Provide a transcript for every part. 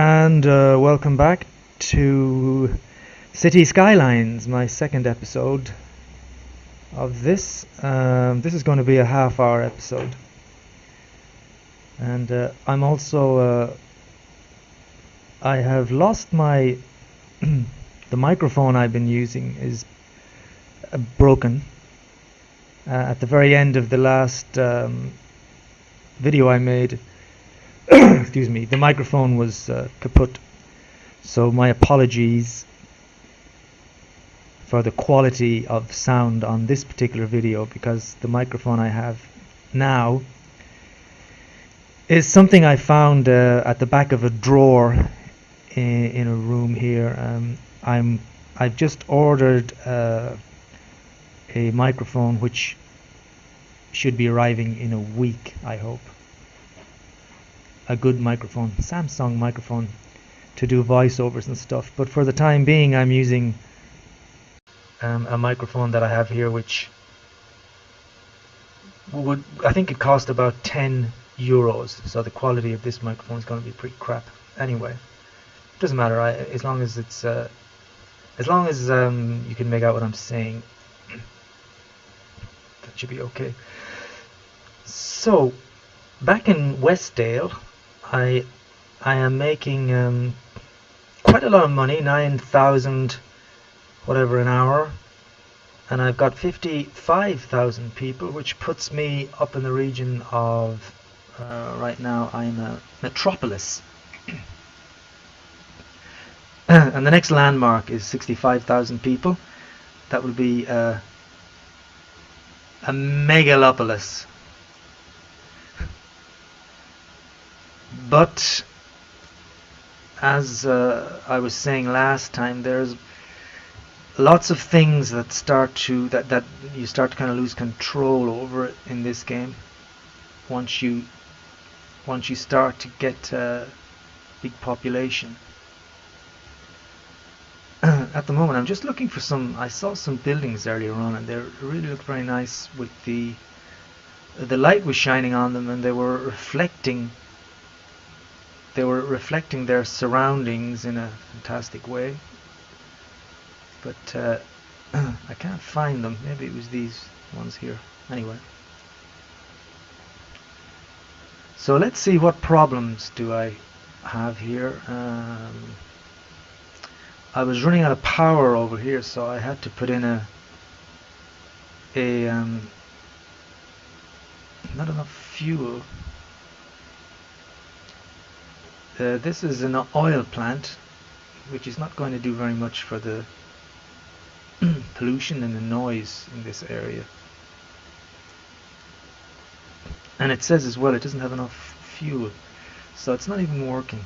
And welcome back to City Skylines, my second episode of this. This is going to be a half-hour episode, and I'm also I have lost my the microphone I've been using is broken. At the very end of the last video I made, excuse me, the microphone was kaput. So my apologies for the quality of sound on this particular video, because the microphone I have now is something I found at the back of a drawer in a room here. I've just ordered a microphone which should be arriving in a week, I hope. A good microphone, Samsung microphone, to do voiceovers and stuff. But for the time being, I'm using a microphone that I have here, which would, I think it cost about 10 euros. So the quality of this microphone is going to be pretty crap. Anyway, doesn't matter. As long as it's you can make out what I'm saying, that should be okay. So back in Westdale, I am making quite a lot of money, 9,000 whatever an hour, and I've got 55,000 people, which puts me up in the region of right now I'm a metropolis. And the next landmark is 65,000 people. That will be a megalopolis. But as I was saying last time, there's lots of things that that you start to kind of lose control over it in this game once you start to get a big population. At the moment, I'm just looking for I saw some buildings earlier on, and they really looked very nice. With the light was shining on them, and they were reflecting their surroundings in a fantastic way. But I can't find them. Maybe it was these ones here. Anyway, so let's see, what problems do I have here. I was running out of power over here, so I had to put in not enough fuel. This is an oil plant, which is not going to do very much for the pollution and the noise in this area. And it says as well it doesn't have enough fuel, so it's not even working.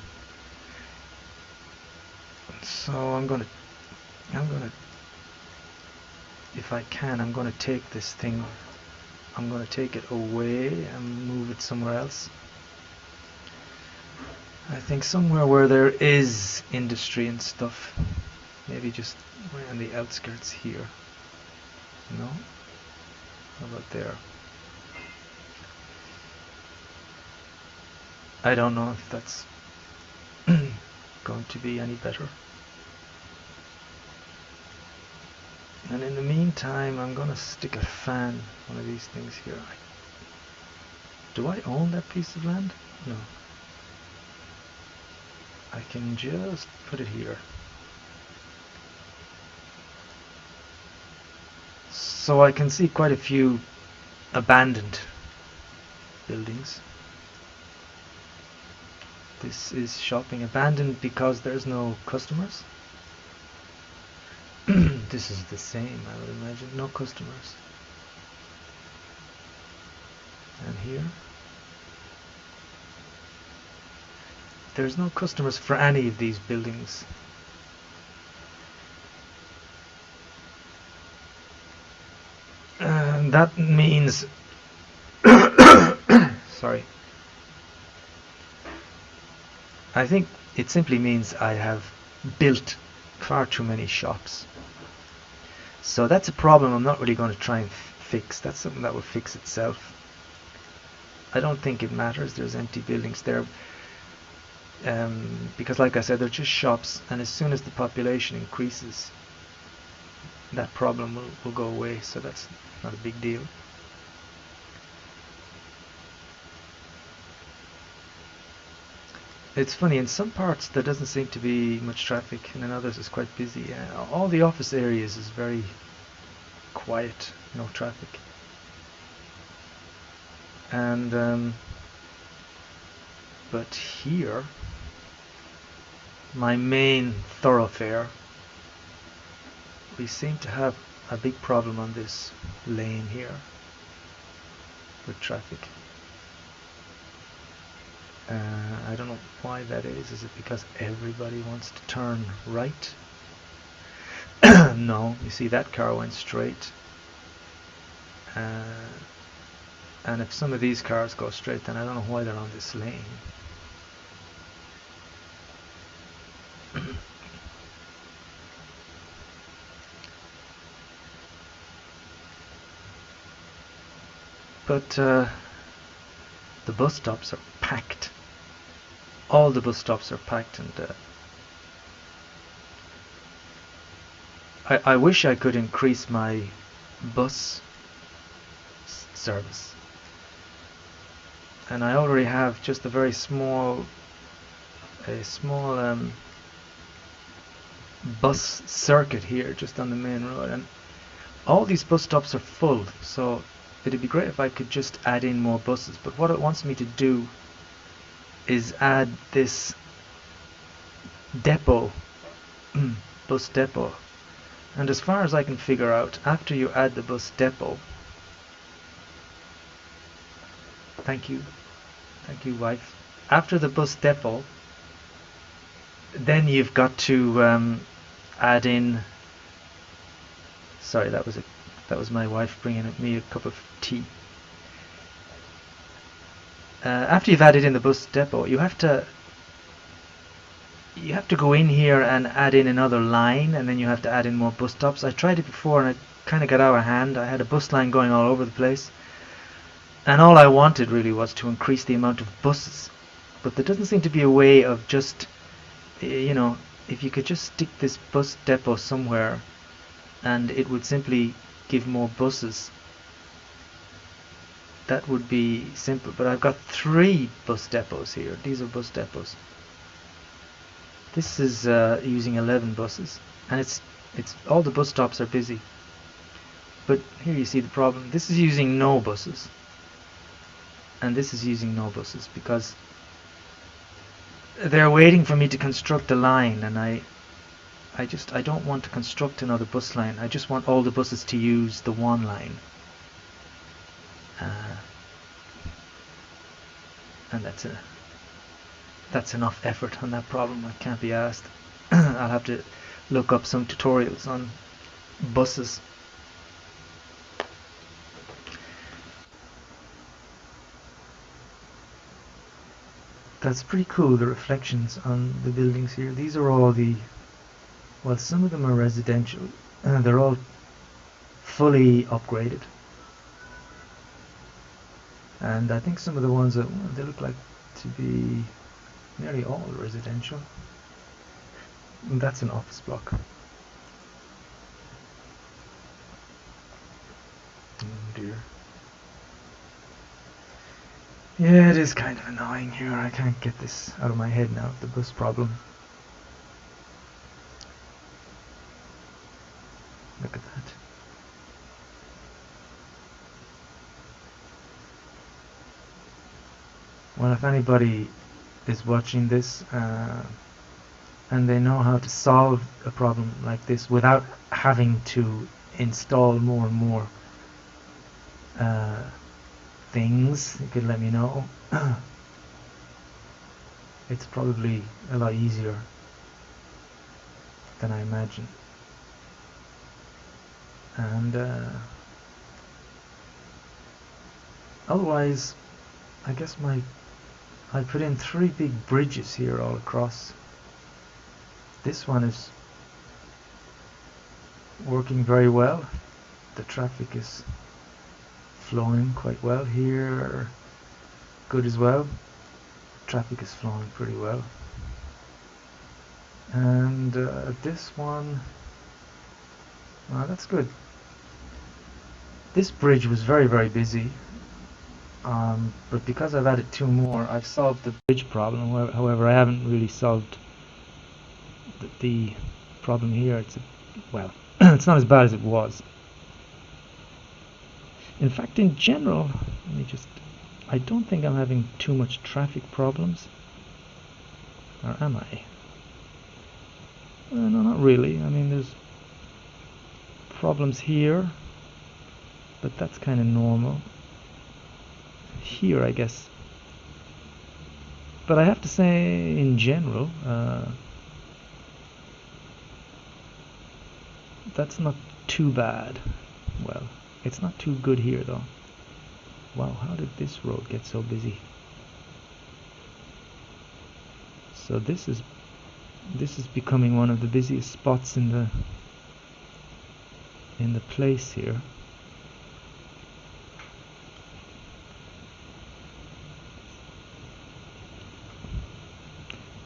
So I'm gonna if I can, I'm gonna take this thing, I'm gonna take it away and move it somewhere else. I think somewhere where there is industry and stuff. Maybe just right on the outskirts here. No? How about there? I don't know if that's going to be any better. And in the meantime, I'm gonna stick a fan, one of these things here. Do I own that piece of land? No. I can just put it here. So I can see quite a few abandoned buildings. This is shopping, abandoned because there's no customers. This is the same, I would imagine, no customers. And here, there's no customers for any of these buildings. And that means sorry, I think it simply means I have built far too many shops. So that's a problem I'm not really going to try and fix. That's something that will fix itself. I don't think it matters. There's empty buildings there. because like I said, they're just shops, and as soon as the population increases, that problem will go away, so that's not a big deal. It's funny, in some parts there doesn't seem to be much traffic, and in others it's quite busy. All the office areas is very quiet, no traffic. And but here, my main thoroughfare, we seem to have a big problem on this lane here with traffic. I don't know why that is. Is it because everybody wants to turn right? No, you see that car went straight. And if some of these cars go straight, then I don't know why they're on this lane. But the bus stops are packed. All the bus stops are packed, and I wish I could increase my bus service. And I already have just a very small bus circuit here just on the main road, and all these bus stops are full, so it'd be great if I could just add in more buses. But what it wants me to do is add this depot, bus depot. And as far as I can figure out, after you add the bus depot, thank you wife, after the bus depot, then you've got to add in, sorry, that was my wife bringing me a cup of tea. After you've added in the bus depot, you have to go in here and add in another line, and then you have to add in more bus stops. I tried it before and it kind of got out of hand. I had a bus line going all over the place, and all I wanted really was to increase the amount of buses. But there doesn't seem to be a way of just, if you could just stick this bus depot somewhere and it would simply give more buses, that would be simple. But I've got 3 bus depots here. These are bus depots. This is using 11 buses, and it's all the bus stops are busy. But here you see the problem. This is using no buses, and this is using no buses because they're waiting for me to construct a line, and I don't want to construct another bus line. I just want all the buses to use the one line. And that's enough effort on that problem. I can't be asked. I'll have to look up some tutorials on buses. That's pretty cool, the reflections on the buildings here. These are all some of them are residential. They're all fully upgraded. And I think some of the ones that they look like to be nearly all residential. And that's an office block. Oh dear. Yeah, it is kind of annoying here. I can't get this out of my head now, the bus problem. Look at that. Well, if anybody is watching this and they know how to solve a problem like this without having to install more and more things, you could let me know. It's probably a lot easier than I imagine. And otherwise, I guess I put in 3 big bridges here all across. This one is working very well. The traffic is flowing quite well here. Good as well. Traffic is flowing pretty well. And this one, that's good. This bridge was very, very busy, but because I've added two more, I've solved the bridge problem. However, I haven't really solved the problem here. Well, it's not as bad as it was. In fact, in general, I don't think I'm having too much traffic problems. Or am I? No, not really. I mean, there's problems here, but that's kind of normal. Here, I guess. But I have to say, in general, that's not too bad. Well, it's not too good here, though. Wow, how did this road get so busy? So this is becoming one of the busiest spots in the place here.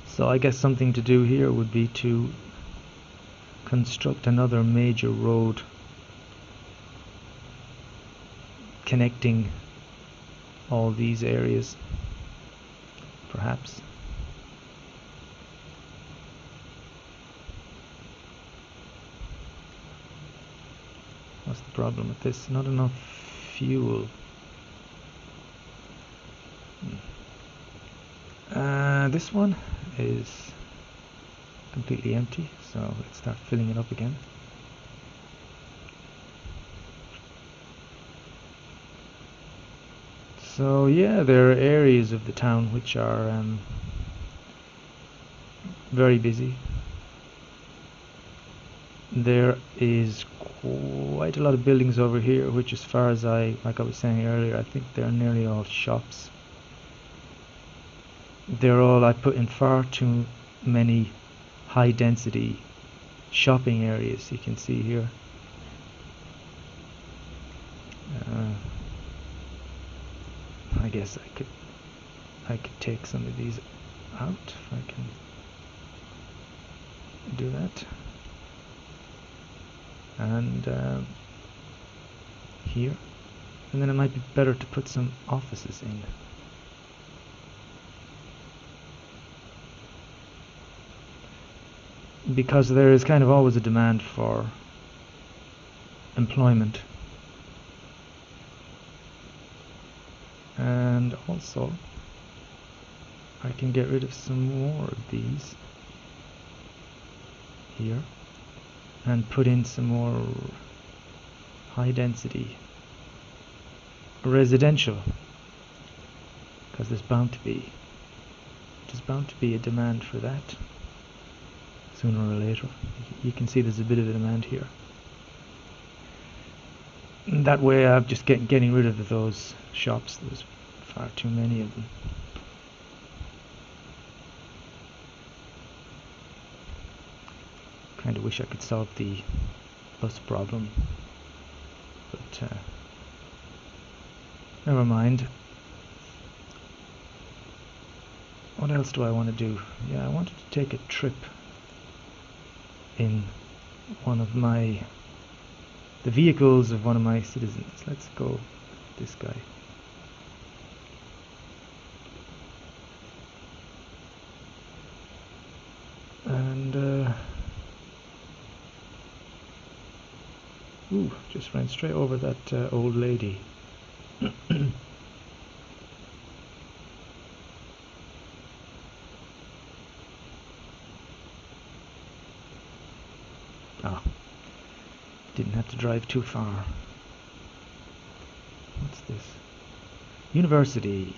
So I guess something to do here would be to construct another major road connecting all these areas, perhaps. What's the problem with this? Not enough fuel. This one is completely empty, so let's start filling it up again. So yeah, there are areas of the town which are very busy. There is quite a lot of buildings over here, which, as far as like I was saying earlier, I think they're nearly all shops. They're all, I put in far too many high density shopping areas, you can see here. I guess I could take some of these out if I can do that. And here, and then it might be better to put some offices in. Because there is kind of always a demand for employment. And also, I can get rid of some more of these here and put in some more high density residential, because there's bound to be a demand for that sooner or later. You can see there's a bit of a demand here. And that way I'm just getting rid of those shops. There's far too many of them. Kind of wish I could solve the bus problem, but never mind. What else do I want to do? Yeah, I wanted to take a trip in the vehicles of one of my citizens. Let's go with this guy. And ooh, just ran straight over that old lady. Ah, didn't have to drive too far. What's this? University.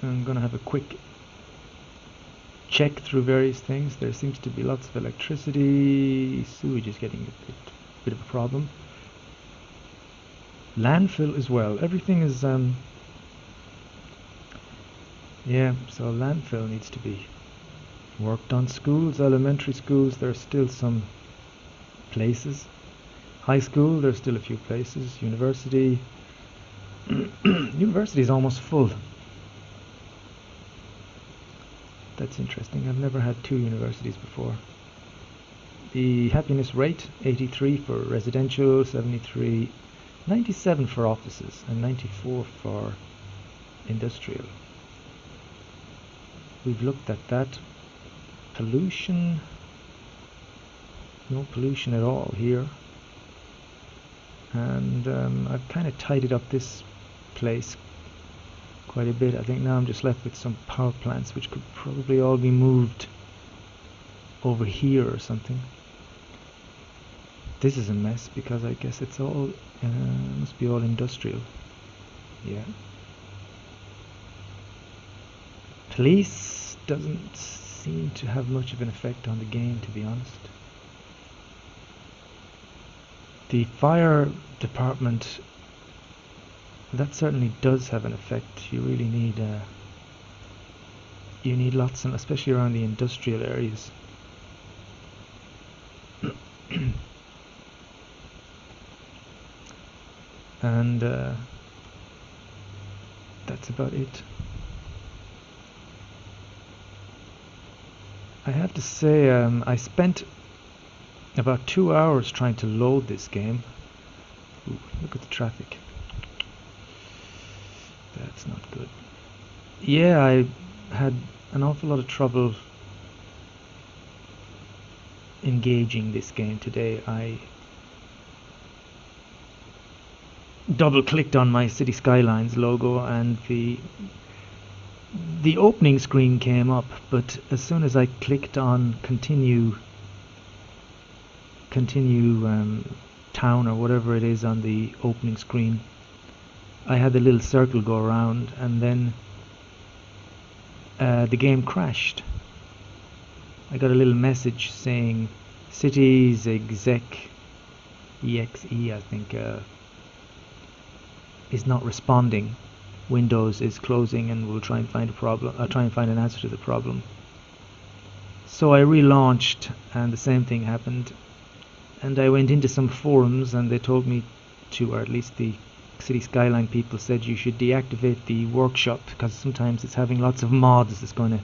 I'm gonna have a quick check through various things. There seems to be lots of electricity. Sewage is getting a bit of a problem. Landfill as well. Everything is yeah, so landfill needs to be Worked on schools, elementary schools, there are still some places. High school, there's still a few places. University, university is almost full. That's interesting. I've never had two universities before. The happiness rate, 83 for residential, 73, 97 for offices, and 94 for industrial. We've looked at that. Pollution, no pollution at all here. And I've kind of tidied up this place quite a bit. I think now I'm just left with some power plants which could probably all be moved over here or something. This is a mess because I guess it's all must be all industrial. Yeah. Police doesn't seem to have much of an effect on the game, to be honest. The fire department, that certainly does have an effect. You really need lots, and especially around the industrial areas. And that's about it. I have to say, I spent about 2 hours trying to load this game. Ooh, look at the traffic. That's not good. Yeah, I had an awful lot of trouble engaging this game today. I double-clicked on my City Skylines logo and the opening screen came up, but as soon as I clicked on continue town or whatever it is on the opening screen, I had the little circle go around, and then the game crashed. I got a little message saying cities exec exe I think is not responding. Windows is closing, and we'll try and find an answer to the problem. So I relaunched, and the same thing happened. And I went into some forums, and they told me to, or at least the City Skyline people said, you should deactivate the workshop because sometimes it's having lots of mods that's going to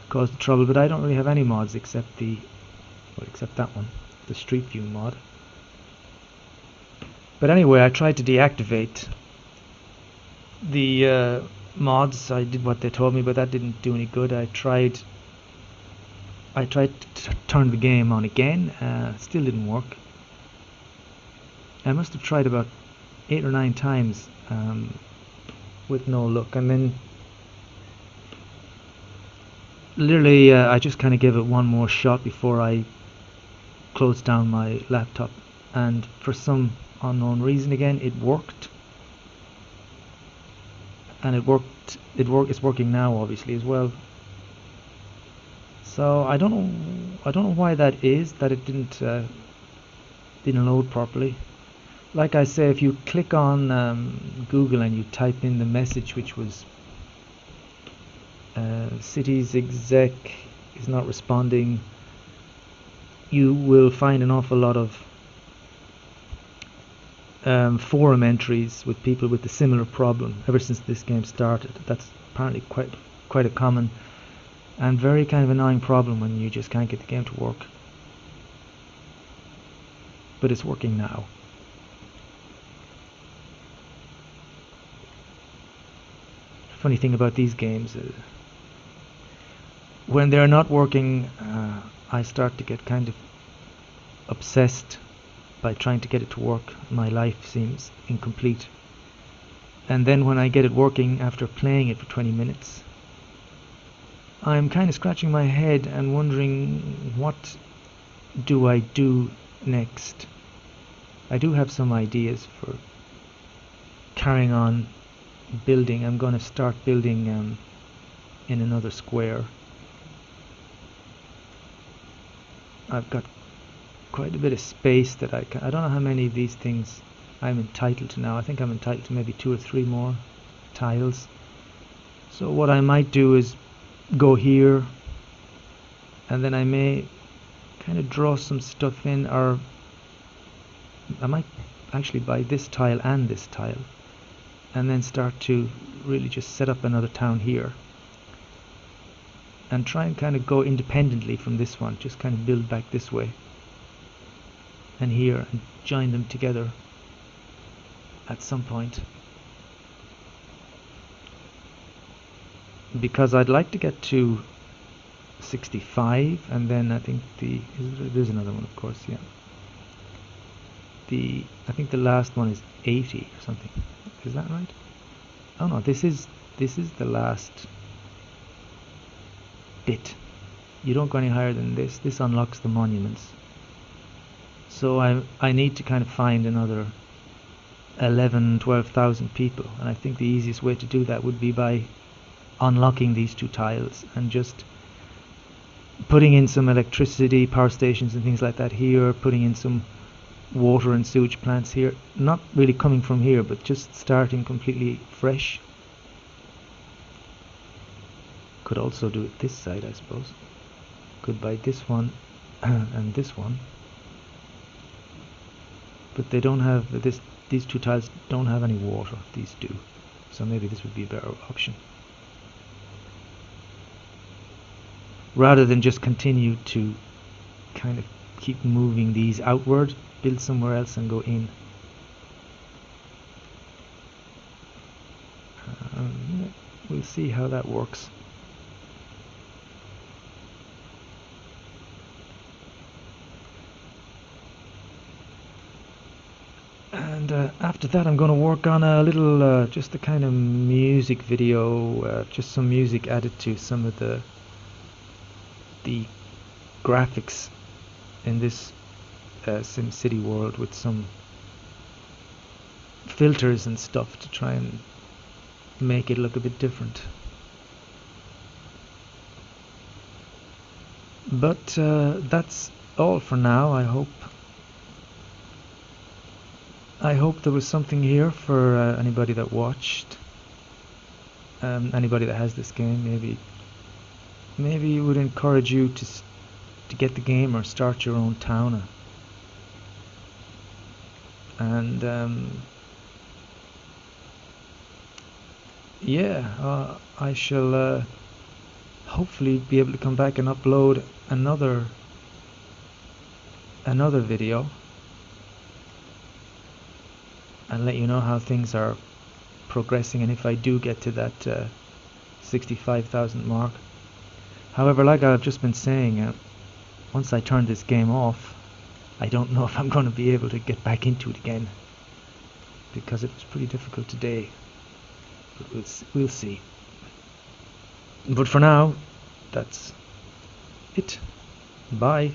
cause the trouble. But I don't really have any mods except that one, the Street View mod. But anyway, I tried to deactivate the mods. I did what they told me, but that didn't do any good. I tried to turn the game on again. Still didn't work. I must have tried about 8 or 9 times with no luck, and then literally I just kind of gave it one more shot before I closed down my laptop, and for some unknown reason again it worked. And it's working now obviously as well. So I don't know why that is, that it didn't load properly. Like I say, if you click on Google and you type in the message, which was cities exec is not responding, you will find an awful lot of forum entries with people with a similar problem ever since this game started. That's apparently quite a common and very kind of annoying problem when you just can't get the game to work. But it's working now. Funny thing about these games, when they're not working, I start to get kind of obsessed by trying to get it to work. My life seems incomplete. And then when I get it working after playing it for 20 minutes, I'm kind of scratching my head and wondering, what do I do next? I do have some ideas for carrying on building. I'm going to start building in another square. I've got quite a bit of space that I don't know how many of these things I'm entitled to now. I think I'm entitled to maybe 2 or 3 more tiles. So what I might do is go here and then I may kind of draw some stuff in, or I might actually buy this tile and this tile and then start to really just set up another town here and try and kind of go independently from this one, just kind of build back this way and here and join them together at some point, because I'd like to get to 65, and then I think there's another one, of course, yeah. I think the last one is 80 or something. Is that right? Oh no, this is the last bit. You don't go any higher than this. This unlocks the monuments. So I need to kind of find another 12,000 people, and I think the easiest way to do that would be by unlocking these two tiles and just putting in some electricity, power stations and things like that here, putting in some water and sewage plants here, not really coming from here, but just starting completely fresh. Could also do it this side, I suppose. Could buy this one and this one, but they don't have these two tiles don't have any water. These do, so maybe this would be a better option, rather than just continue to kind of keep moving these outward. Build somewhere else and go in. We'll see how that works. And after that I'm going to work on a little, just a kind of music video, just some music added to some of the graphics in this SimCity world, with some filters and stuff to try and make it look a bit different. But that's all for now. I hope there was something here for anybody that watched, anybody that has this game. Maybe it would encourage you to get the game or start your own town. And yeah, I shall hopefully be able to come back and upload another video and let you know how things are progressing, and if I do get to that 65,000 mark. However, like I've just been saying, once I turn this game off, I don't know if I'm going to be able to get back into it again, because it was pretty difficult today. But we'll see. But for now, that's it. Bye.